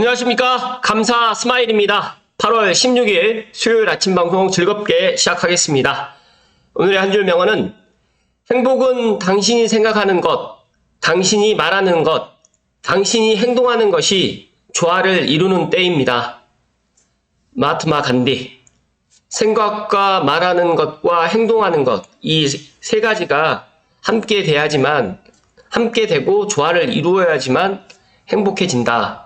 안녕하십니까. 감사 스마일입니다. 8월 16일 수요일 아침 방송 즐겁게 시작하겠습니다. 오늘의 한 줄 명언은 행복은 당신이 생각하는 것, 당신이 말하는 것, 당신이 행동하는 것이 조화를 이루는 때입니다. 마하트마 간디. 생각과 말하는 것과 행동하는 것, 이 세 가지가 함께 돼야지만, 함께 되고 조화를 이루어야지만 행복해진다.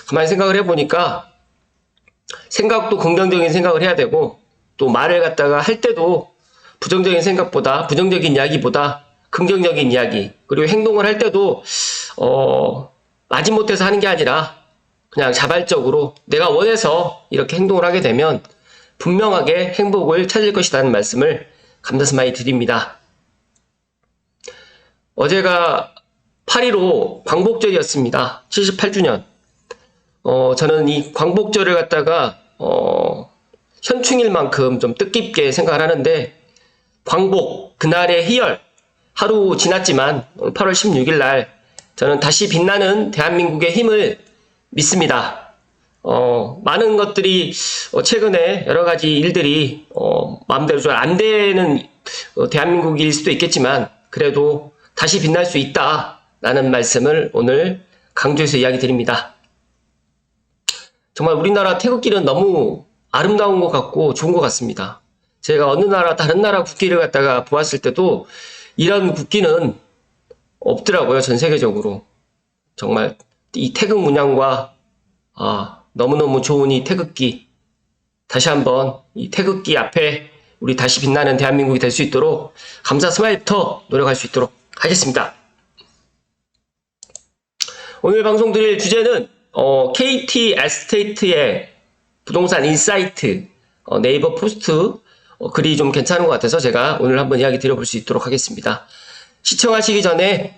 가만히 생각을 해보니까 생각도 긍정적인 생각을 해야 되고, 또 말을 갖다가 할 때도 부정적인 생각보다, 부정적인 이야기보다 긍정적인 이야기, 그리고 행동을 할 때도 마지못해서 하는 게 아니라 그냥 자발적으로 내가 원해서 이렇게 행동을 하게 되면 분명하게 행복을 찾을 것이라는 말씀을 감사스마이 드립니다. 어제가 8.15 광복절이었습니다. 78주년. 저는 이 광복절을 갖다가 현충일 만큼 좀 뜻깊게 생각을 하는데, 광복, 그날의 희열, 하루 지났지만 8월 16일 날 저는 다시 빛나는 대한민국의 힘을 믿습니다. 많은 것들이 최근에 여러 가지 일들이 마음대로 잘 안 되는 대한민국일 수도 있겠지만, 그래도 다시 빛날 수 있다라는 말씀을 오늘 강조해서 이야기 드립니다. 정말 우리나라 태극기는 너무 아름다운 것 같고 좋은 것 같습니다. 제가 어느 나라, 다른 나라 국기를 갖다가 보았을 때도 이런 국기는 없더라고요, 전 세계적으로. 정말 이 태극 문양과 너무너무 좋은 이 태극기, 다시 한번 이 태극기 앞에 우리 다시 빛나는 대한민국이 될 수 있도록 감사 스마일부터 노력할 수 있도록 하겠습니다. 오늘 방송 드릴 주제는 KT 에스테이트의 부동산 인사이트, 네이버 포스트 글이 좀 괜찮은 것 같아서 제가 오늘 한번 이야기 드려볼 수 있도록 하겠습니다. 시청하시기 전에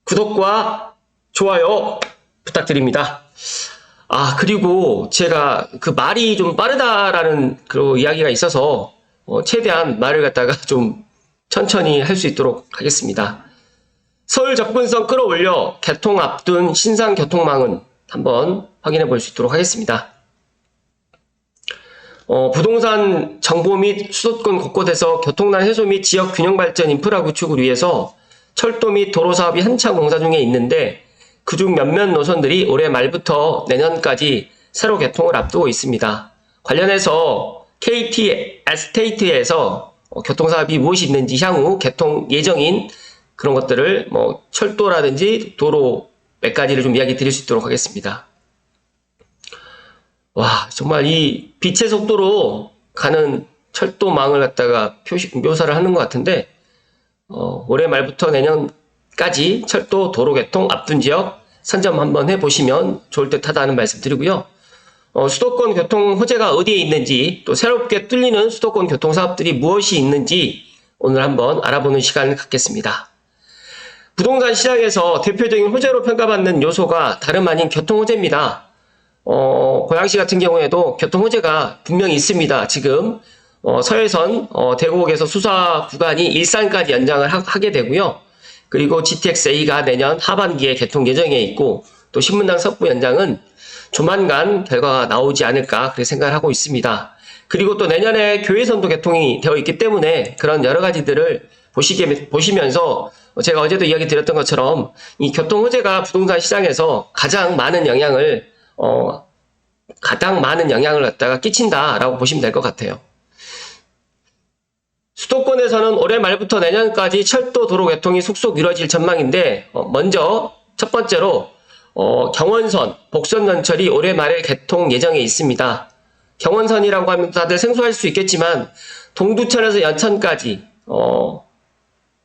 구독과 좋아요 부탁드립니다. 그리고 제가 그 말이 좀 빠르다라는 그런 이야기가 있어서 최대한 말을 갖다가 좀 천천히 할 수 있도록 하겠습니다. 서울 접근성 끌어올려 개통 앞둔 신상 교통망은 한번 확인해 볼 수 있도록 하겠습니다. 부동산 정보 및 수도권 곳곳에서 교통난 해소 및 지역 균형 발전 인프라 구축을 위해서 철도 및 도로 사업이 한창 공사 중에 있는데, 그중 몇몇 노선들이 올해 말부터 내년까지 새로 개통을 앞두고 있습니다. 관련해서 KT 에스테이트에서 교통사업이 무엇이 있는지, 향후 개통 예정인 그런 것들을 철도라든지 도로 몇 가지를 좀 이야기 드릴 수 있도록 하겠습니다. 와, 정말 이 빛의 속도로 가는 철도망을 갖다가 묘사를 하는 것 같은데, 올해 말부터 내년까지 철도 도로 개통 앞둔 지역 선점 한번 해보시면 좋을 듯 하다는 말씀 드리고요. 수도권 교통 호재가 어디에 있는지, 또 새롭게 뚫리는 수도권 교통 사업들이 무엇이 있는지 오늘 한번 알아보는 시간을 갖겠습니다. 부동산 시장에서 대표적인 호재로 평가받는 요소가 다름 아닌 교통 호재입니다. 고양시 같은 경우에도 교통 호재가 분명히 있습니다. 지금 서해선 대곡에서 수사 구간이 일산까지 연장을 하게 되고요. 그리고 GTX-A가 내년 하반기에 개통 예정에 있고, 또 신문당 석부 연장은 조만간 결과가 나오지 않을까 그렇게 생각을 하고 있습니다. 그리고 또 내년에 교외선도 개통이 되어 있기 때문에 그런 여러 가지들을 보시면서 제가 어제도 이야기 드렸던 것처럼 이 교통 호재가 부동산 시장에서 가장 많은 영향을 갖다가 끼친다라고 보시면 될 것 같아요. 수도권에서는 올해 말부터 내년까지 철도 도로 개통이 속속 이루어질 전망인데, 먼저 첫 번째로 경원선, 복선전철이 올해 말에 개통 예정에 있습니다. 경원선이라고 하면 다들 생소할 수 있겠지만 동두천에서 연천까지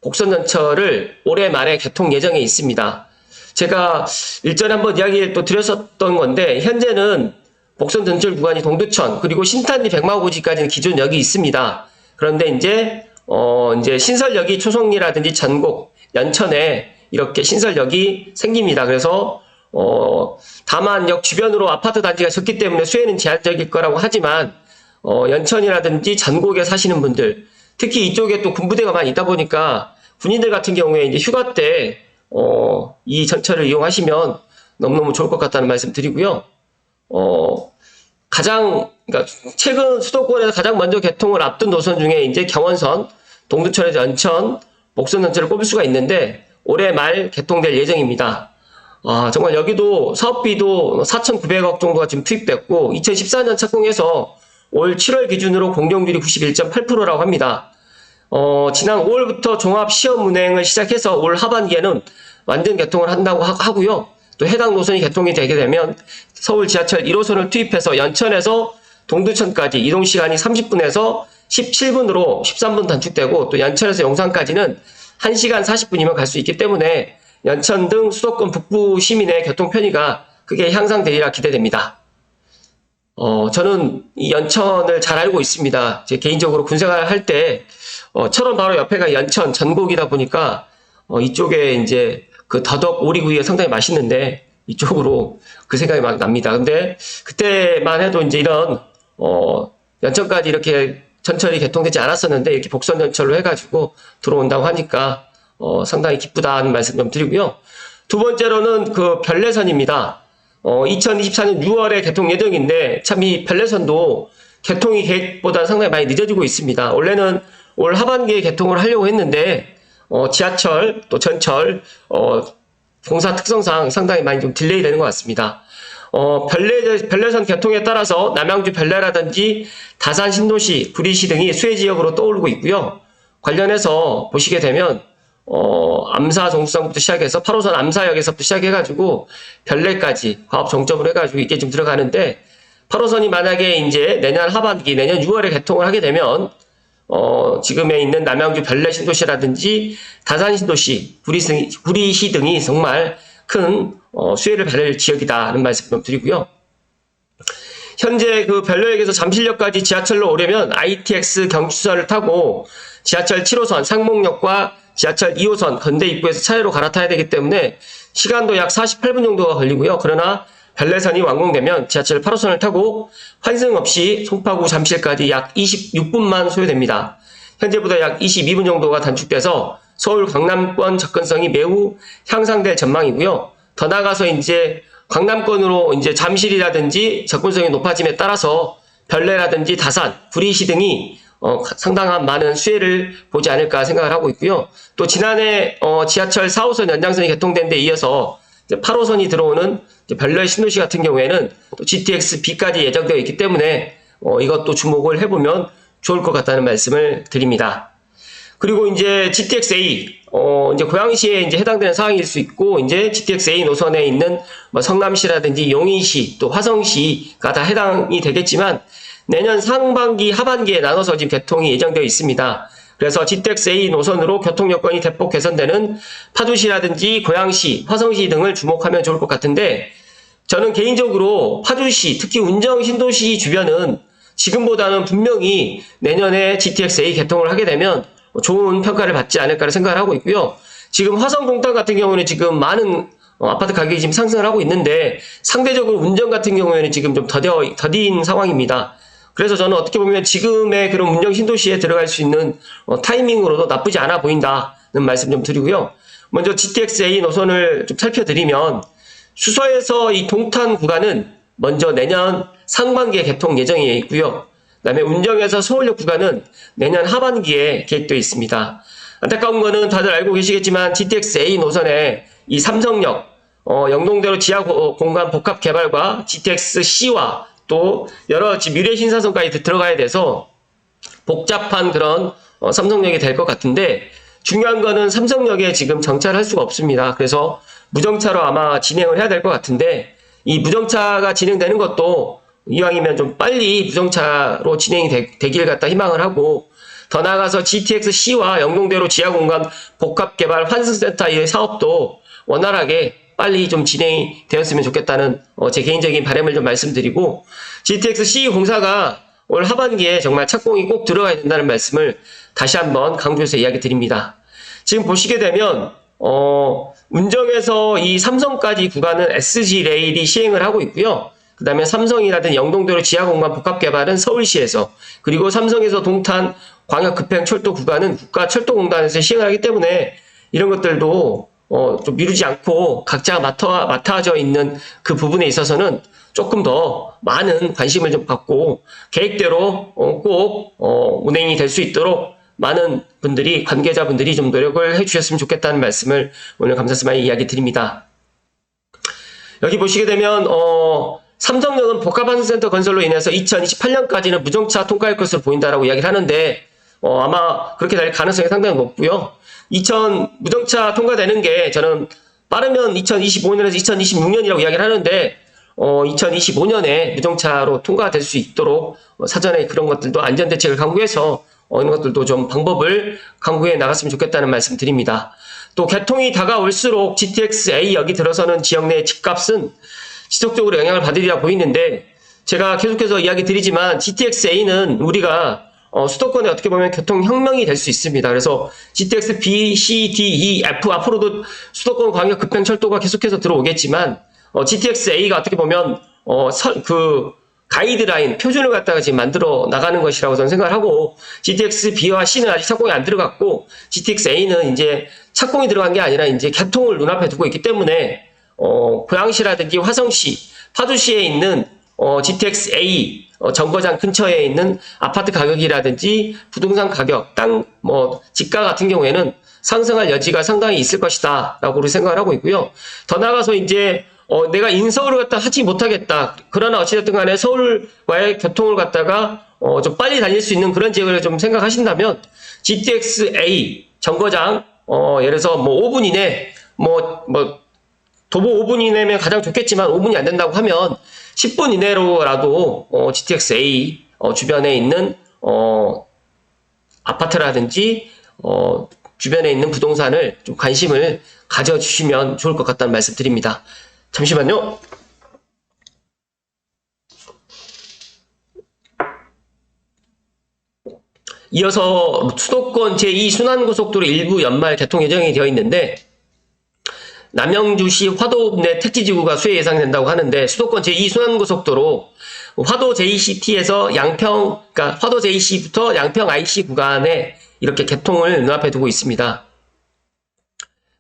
복선전철을 올해 말에 개통 예정에 있습니다. 제가 일전에 한번 이야기 또 드렸었던 건데, 현재는 복선전철 구간이 동두천 그리고 신탄리 백마고지까지는 기존 역이 있습니다. 그런데 이제 신설역이 초성리라든지 전곡, 연천에 이렇게 신설역이 생깁니다. 그래서 다만 역 주변으로 아파트 단지가 적기 때문에 수혜는 제한적일 거라고 하지만 연천이라든지 전곡에 사시는 분들, 특히 이쪽에 또 군부대가 많이 있다 보니까 군인들 같은 경우에 이제 휴가 때 이 전철을 이용하시면 너무너무 좋을 것 같다는 말씀 드리고요. 그러니까 최근 수도권에서 가장 먼저 개통을 앞둔 노선 중에 이제 경원선, 동두천에서 연천, 목선 전철을 꼽을 수가 있는데 올해 말 개통될 예정입니다. 정말 여기도 사업비도 4,900억 정도가 지금 투입됐고 2014년 착공해서 올 7월 기준으로 공정률이 91.8%라고 합니다. 지난 5월부터 종합 시험 운행을 시작해서 올 하반기에는 완전 개통을 한다고 하고요. 또 해당 노선이 개통이 되게 되면 서울 지하철 1호선을 투입해서 연천에서 동두천까지 이동 시간이 30분에서 17분으로 13분 단축되고 또 연천에서 용산까지는 1시간 40분이면 갈 수 있기 때문에 연천 등 수도권 북부 시민의 교통 편의가 크게 향상되리라 기대됩니다. 저는 이 연천을 잘 알고 있습니다. 제 개인적으로 군생활 할 때, 철원 바로 옆에가 연천 전곡이다 보니까, 이쪽에 이제 그 더덕 오리구이가 상당히 맛있는데, 이쪽으로 그 생각이 막 납니다. 근데 그때만 해도 이제 이런, 연천까지 이렇게 전철이 개통되지 않았었는데, 이렇게 복선 전철로 해가지고 들어온다고 하니까, 상당히 기쁘다는 말씀 좀 드리고요. 두 번째로는 그 별내선입니다. 2024년 6월에 개통 예정인데 참 이 별내선도 개통이 계획보다 상당히 많이 늦어지고 있습니다. 원래는 올 하반기에 개통을 하려고 했는데 지하철 또 전철 공사 특성상 상당히 많이 좀 딜레이 되는 것 같습니다. 별내선 개통에 따라서 남양주 별내라든지 다산 신도시, 구리시 등이 수혜 지역으로 떠오르고 있고요. 관련해서 보시게 되면 암사 정수성부터 시작해서 8호선 암사역에서부터 시작해가지고 별내까지 화업 정점으로 해가지고 이게 좀 들어가는데 8호선이 만약에 이제 내년 하반기, 내년 6월에 개통을 하게 되면 지금에 있는 남양주 별내 신도시라든지 다산 신도시, 구리시 등이 정말 큰 수혜를 받을 지역이다는 말씀 좀 드리고요. 현재 그 별내역에서 잠실역까지 지하철로 오려면 ITX 경추선을 타고 지하철 7호선 상목역과 지하철 2호선 건대 입구에서 차례로 갈아타야 되기 때문에 시간도 약 48분 정도가 걸리고요. 그러나 별내선이 완공되면 지하철 8호선을 타고 환승 없이 송파구 잠실까지 약 26분만 소요됩니다. 현재보다 약 22분 정도가 단축돼서 서울 강남권 접근성이 매우 향상될 전망이고요. 더 나아가서 이제 강남권으로 이제 잠실이라든지 접근성이 높아짐에 따라서 별내라든지 다산, 구리시 등이 상당한 많은 수혜를 보지 않을까 생각을 하고 있고요. 또 지난해 지하철 4호선 연장선이 개통된 데 이어서 8호선이 들어오는 별내 신도시 같은 경우에는 또 GTX B까지 예정되어 있기 때문에 이것도 주목을 해보면 좋을 것 같다는 말씀을 드립니다. 그리고 이제 GTX A 이제 고양시에 이제 해당되는 사항일 수 있고 이제 GTX A 노선에 있는 뭐 성남시라든지 용인시 또 화성시가 다 해당이 되겠지만 내년 상반기, 하반기에 나눠서 지금 개통이 예정되어 있습니다. 그래서 GTX A 노선으로 교통 여건이 대폭 개선되는 파주시라든지 고양시, 화성시 등을 주목하면 좋을 것 같은데 저는 개인적으로 파주시, 특히 운정 신도시 주변은 지금보다는 분명히 내년에 GTX A 개통을 하게 되면 좋은 평가를 받지 않을까 생각을 하고 있고요. 지금 화성 동탄 같은 경우는 지금 많은 아파트 가격이 지금 상승을 하고 있는데 상대적으로 운정 같은 경우에는 지금 좀 더딘 상황입니다. 그래서 저는 어떻게 보면 지금의 그런 운정 신도시에 들어갈 수 있는 타이밍으로도 나쁘지 않아 보인다는 말씀 좀 드리고요. 먼저 GTX-A 노선을 좀 살펴드리면 수서에서 이 동탄 구간은 먼저 내년 상반기에 개통 예정이 있고요. 그다음에 운정에서 서울역 구간은 내년 하반기에 계획되어 있습니다. 안타까운 거는 다들 알고 계시겠지만 GTX-A 노선에 이 삼성역, 영동대로 지하 공간 복합 개발과 GTX-C와 또 여러 미래 신사선까지 들어가야 돼서 복잡한 그런 삼성역이 될 것 같은데 중요한 거는 삼성역에 지금 정차를 할 수가 없습니다. 그래서 무정차로 아마 진행을 해야 될 것 같은데 이 무정차가 진행되는 것도 이왕이면 좀 빨리 무정차로 진행이 되길 갖다 희망을 하고 더 나아가서 GTX-C와 영동대로 지하공간 복합개발 환승센터 의 사업도 원활하게 빨리 좀 진행이 되었으면 좋겠다는 제 개인적인 바람을 좀 말씀드리고 GTX-C 공사가 올 하반기에 정말 착공이 꼭 들어가야 된다는 말씀을 다시 한번 강조해서 이야기 드립니다. 지금 보시게 되면 운정에서 이 삼성까지 구간은 SG 레일이 시행을 하고 있고요. 그 다음에 삼성이라든 영동도로 지하공간 복합개발은 서울시에서 그리고 삼성에서 동탄 광역급행철도 구간은 국가철도공단에서 시행을 하기 때문에 이런 것들도 좀 미루지 않고 각자 맡아져 있는 그 부분에 있어서는 조금 더 많은 관심을 좀 갖고 계획대로 꼭 운행이 될 수 있도록 많은 분들이, 관계자분들이 좀 노력을 해주셨으면 좋겠다는 말씀을 오늘 감사스마이 이야기 드립니다. 여기 보시게 되면 삼성역은 복합환승센터 건설로 인해서 2028년까지는 무정차 통과할 것으로 보인다라고 이야기를 하는데 아마 그렇게 될 가능성이 상당히 높고요. 무정차 통과되는 게 저는 빠르면 2025년에서 2026년이라고 이야기를 하는데 2025년에 무정차로 통과될 수 있도록 사전에 그런 것들도 안전대책을 강구해서 이런 것들도 좀 방법을 강구해 나갔으면 좋겠다는 말씀 드립니다. 또 개통이 다가올수록 GTX-A 여기 들어서는 지역 내 집값은 지속적으로 영향을 받으리라 보이는데 제가 계속해서 이야기 드리지만 GTX-A는 우리가 수도권에 어떻게 보면 교통혁명이 될 수 있습니다. 그래서 GTX B, C, D, E, F 앞으로도 수도권 광역 급행철도가 계속해서 들어오겠지만 GTX A가 어떻게 보면 그 가이드라인, 표준을 갖다가 지금 만들어 나가는 것이라고 저는 생각을 하고 GTX B와 C는 아직 착공이 안 들어갔고 GTX A는 이제 착공이 들어간 게 아니라 이제 개통을 눈앞에 두고 있기 때문에 고양시라든지 화성시, 파주시에 있는 GTX A 정거장 근처에 있는 아파트 가격이라든지 부동산 가격, 땅, 집가 같은 경우에는 상승할 여지가 상당히 있을 것이다 라고 생각을 하고 있고요. 더 나아가서 이제 내가 인서울을 갖다 하지 못하겠다. 그러나 어찌됐든 간에 서울과의 교통을 갖다가 좀 빨리 달릴 수 있는 그런 지역을 좀 생각하신다면 GTX A 정거장 예를 들어서 5분 이내 도보 5분 이내면 가장 좋겠지만 5분이 안 된다고 하면 10분 이내로라도 GTX A 주변에 있는 아파트라든지 주변에 있는 부동산을 좀 관심을 가져주시면 좋을 것 같다는 말씀 드립니다. 잠시만요. 이어서 수도권 제2순환고속도로 일부 연말 개통 예정이 되어 있는데 남양주시 화도 내 택지지구가 수혜 예상된다고 하는데 수도권 제2순환고속도로 화도 JCT에서 그러니까 화도 JC부터 양평 IC 구간에 이렇게 개통을 눈앞에 두고 있습니다.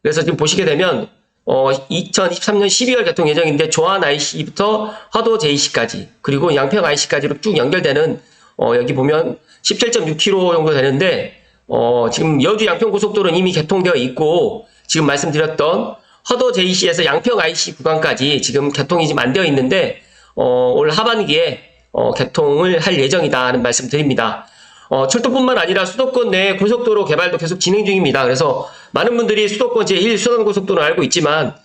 그래서 지금 보시게 되면 2023년 12월 개통 예정인데 조안 IC부터 화도 JC까지 그리고 양평 IC까지로 쭉 연결되는 여기 보면 17.6km 정도 되는데 지금 여주 양평 고속도로는 이미 개통되어 있고 지금 말씀드렸던 화도 JC에서 양평 IC 구간까지 지금 개통이 지금 안 되어 있는데 올 하반기에 개통을 할 예정이다는 말씀 드립니다. 철도뿐만 아니라 수도권 내 고속도로 개발도 계속 진행 중입니다. 그래서 많은 분들이 수도권 제1순환고속도로를 알고 있지만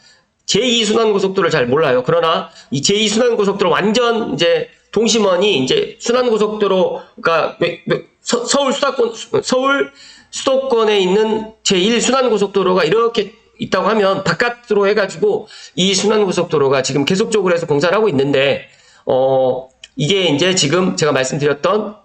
제2순환고속도로를 잘 몰라요. 그러나 이 제2순환고속도로 완전 이제 동심원이 이제 순환고속도로가 서울 수도권에 있는 제1순환고속도로가 이렇게 있다고 하면 바깥으로 해가지고 이 순환고속도로가 지금 계속적으로 해서 공사를 하고 있는데 이게 이제 지금 제가 말씀드렸던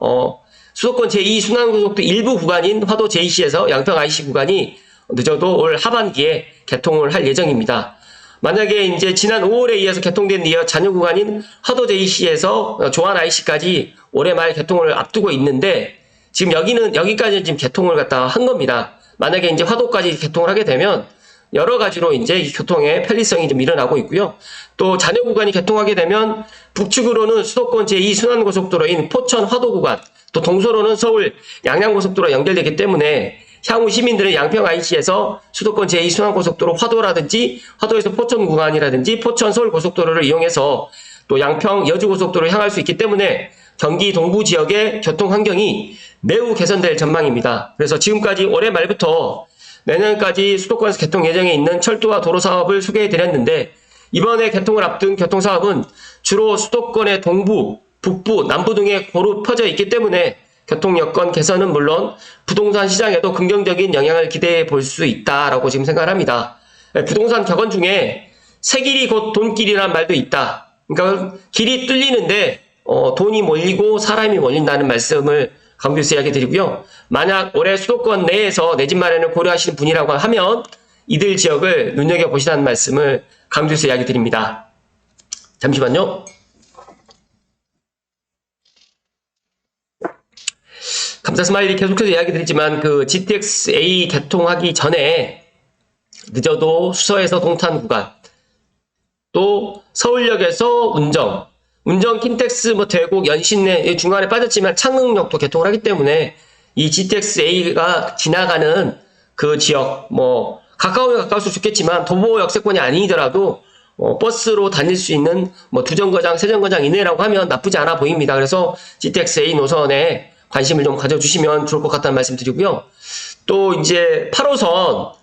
수도권 제2순환고속도로 일부 구간인 화도 JC에서 양평 IC 구간이 늦어도 올 하반기에 개통을 할 예정입니다. 만약에 이제 지난 5월에 이어서 개통된 이어 잔여 구간인 화도 JC에서 조안 IC까지 올해 말 개통을 앞두고 있는데 지금 여기까지는 지금 개통을 갖다가 한 겁니다. 만약에 이제 화도까지 개통을 하게 되면 여러 가지로 이제 교통의 편리성이 좀 일어나고 있고요. 또 잔여 구간이 개통하게 되면 북측으로는 수도권 제2순환고속도로인 포천 화도 구간, 또 동서로는 서울 양양고속도로가 연결되기 때문에 향후 시민들은 양평 IC에서 수도권 제2순환고속도로 화도라든지 화도에서 포천 구간이라든지 포천 서울고속도로를 이용해서 또 양평 여주고속도로를 향할 수 있기 때문에 경기 동부 지역의 교통 환경이 매우 개선될 전망입니다. 그래서 지금까지 올해 말부터 내년까지 수도권에서 개통 예정에 있는 철도와 도로 사업을 소개해 드렸는데 이번에 개통을 앞둔 교통사업은 주로 수도권의 동부, 북부, 남부 등에 고루 퍼져 있기 때문에 교통 여건 개선은 물론 부동산 시장에도 긍정적인 영향을 기대해 볼 수 있다라고 지금 생각을 합니다. 부동산 격언 중에 새 길이 곧 돈길이라는 말도 있다. 그러니까 길이 뚫리는데 돈이 몰리고 사람이 몰린다는 말씀을 강조해서 이야기 드리고요. 만약 올해 수도권 내에서 내 집 마련을 고려하시는 분이라고 하면 이들 지역을 눈여겨보시라는 말씀을 강조해서 이야기 드립니다. 잠시만요. 감사 스마일이 계속해서 이야기 드리지만 그 GTX-A 개통하기 전에 늦어도 수서에서 동탄 구간, 또 서울역에서 운정 킨텍스 뭐 대곡 연신내 중간에 빠졌지만 창릉역도 개통을 하기 때문에 이 GTX A가 지나가는 그 지역 뭐 가까우면 가까울수록 좋겠지만 도보 역세권이 아니더라도 버스로 다닐 수 있는 뭐 두정거장, 세정거장 이내라고 하면 나쁘지 않아 보입니다. 그래서 GTX A 노선에 관심을 좀 가져주시면 좋을 것 같다는 말씀 드리고요. 또 이제 8호선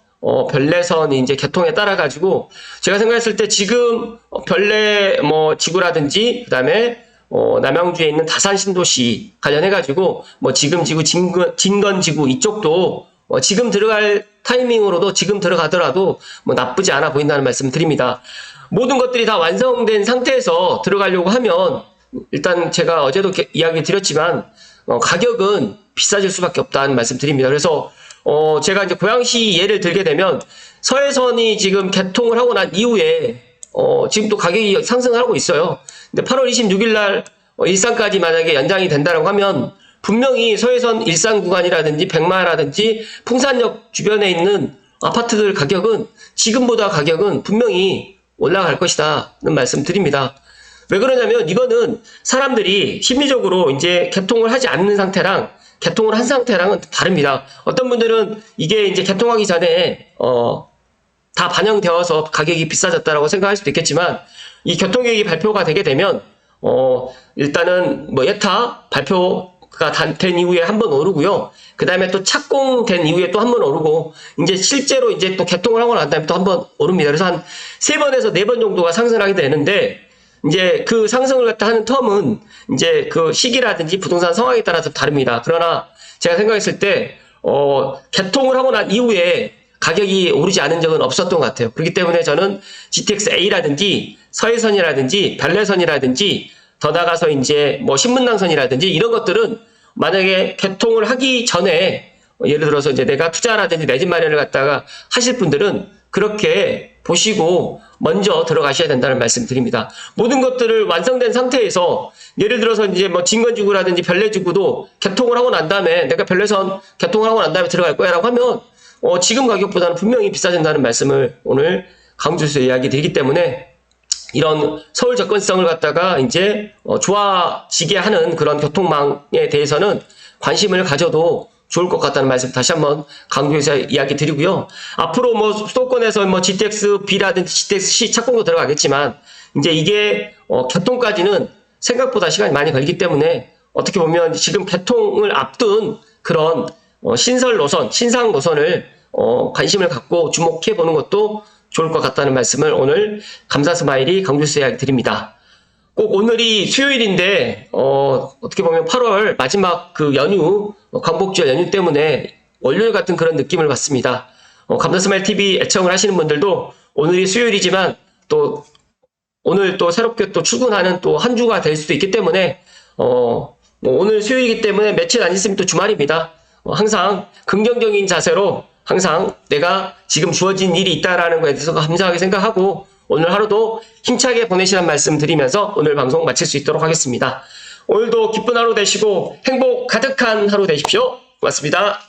별내선이 이제 개통에 따라 가지고 제가 생각했을 때 지금 별내 뭐 지구라든지 그다음에 남양주에 있는 다산 신도시 관련해 가지고 뭐 지금 지구 진건 지구 이쪽도 지금 들어갈 타이밍으로도 지금 들어가더라도 뭐 나쁘지 않아 보인다는 말씀 드립니다. 모든 것들이 다 완성된 상태에서 들어가려고 하면 일단 제가 어제도 이야기 드렸지만 가격은 비싸질 수밖에 없다는 말씀 드립니다. 그래서 제가 이제 고양시 예를 들게 되면 서해선이 지금 개통을 하고 난 이후에 지금 또 가격이 상승하고 있어요. 근데 8월 26일 날 일산까지 만약에 연장이 된다라고 하면 분명히 서해선 일산 구간이라든지 백마라든지 풍산역 주변에 있는 아파트들 가격은 지금보다 가격은 분명히 올라갈 것이다는 말씀 드립니다. 왜 그러냐면 이거는 사람들이 심리적으로 이제 개통을 하지 않는 상태랑 개통을 한 상태랑은 다릅니다. 어떤 분들은 이게 이제 개통하기 전에 다 반영되어서 가격이 비싸졌다라고 생각할 수도 있겠지만 이 교통계획이 발표가 되게 되면 일단은 뭐 예타 발표가 된 이후에 한번 오르고요. 그 다음에 또 착공된 이후에 또 한번 오르고 이제 실제로 이제 또 개통을 하고 난 다음에 또 한번 오릅니다. 그래서 한 3번에서 4번 정도가 상승하게 되는데 이제 그 상승을 갖다 하는 텀은 이제 그 시기라든지 부동산 상황에 따라서 다릅니다. 그러나 제가 생각했을 때 개통을 하고 난 이후에 가격이 오르지 않은 적은 없었던 것 같아요. 그렇기 때문에 저는 GTX A라든지 서해선이라든지 별내선이라든지 더 나가서 이제 뭐 신문당선이라든지 이런 것들은 만약에 개통을 하기 전에 예를 들어서 이제 내가 투자라든지 내 집 마련을 갖다가 하실 분들은 그렇게 보시고 먼저 들어가셔야 된다는 말씀 드립니다. 모든 것들을 완성된 상태에서 예를 들어서 이제 뭐 진건지구라든지 별내지구도 개통을 하고 난 다음에 내가 별내선 개통을 하고 난 다음에 들어갈 거야 라고 하면 지금 가격보다는 분명히 비싸진다는 말씀을 오늘 강주에서 이야기 드리기 때문에 이런 서울 접근성을 갖다가 이제 좋아지게 하는 그런 교통망에 대해서는 관심을 가져도 좋을 것 같다는 말씀 다시 한번 강조해서 이야기 드리고요. 앞으로 뭐 수도권에서 뭐 GTX B라든지 GTX C 착공도 들어가겠지만 이제 이게 개통까지는 생각보다 시간이 많이 걸리기 때문에 어떻게 보면 지금 개통을 앞둔 그런 신설 노선, 신상 노선을 관심을 갖고 주목해 보는 것도 좋을 것 같다는 말씀을 오늘 감사 스마일이 강조해서 이야기 드립니다. 꼭 오늘이 수요일인데 어떻게 보면 8월 마지막 그 연휴 광복절 연휴 때문에 월요일 같은 그런 느낌을 받습니다. 감사스마일 TV 애청을 하시는 분들도 오늘이 수요일이지만 또 오늘 또 새롭게 또 출근하는 또 한 주가 될 수도 있기 때문에 뭐 오늘 수요일이기 때문에 며칠 안 있으면 또 주말입니다. 항상 긍정적인 자세로 항상 내가 지금 주어진 일이 있다라는 것에 대해서 감사하게 생각하고 오늘 하루도 힘차게 보내시라는 말씀 드리면서 오늘 방송 마칠 수 있도록 하겠습니다. 오늘도 기쁜 하루 되시고 행복 가득한 하루 되십시오. 고맙습니다.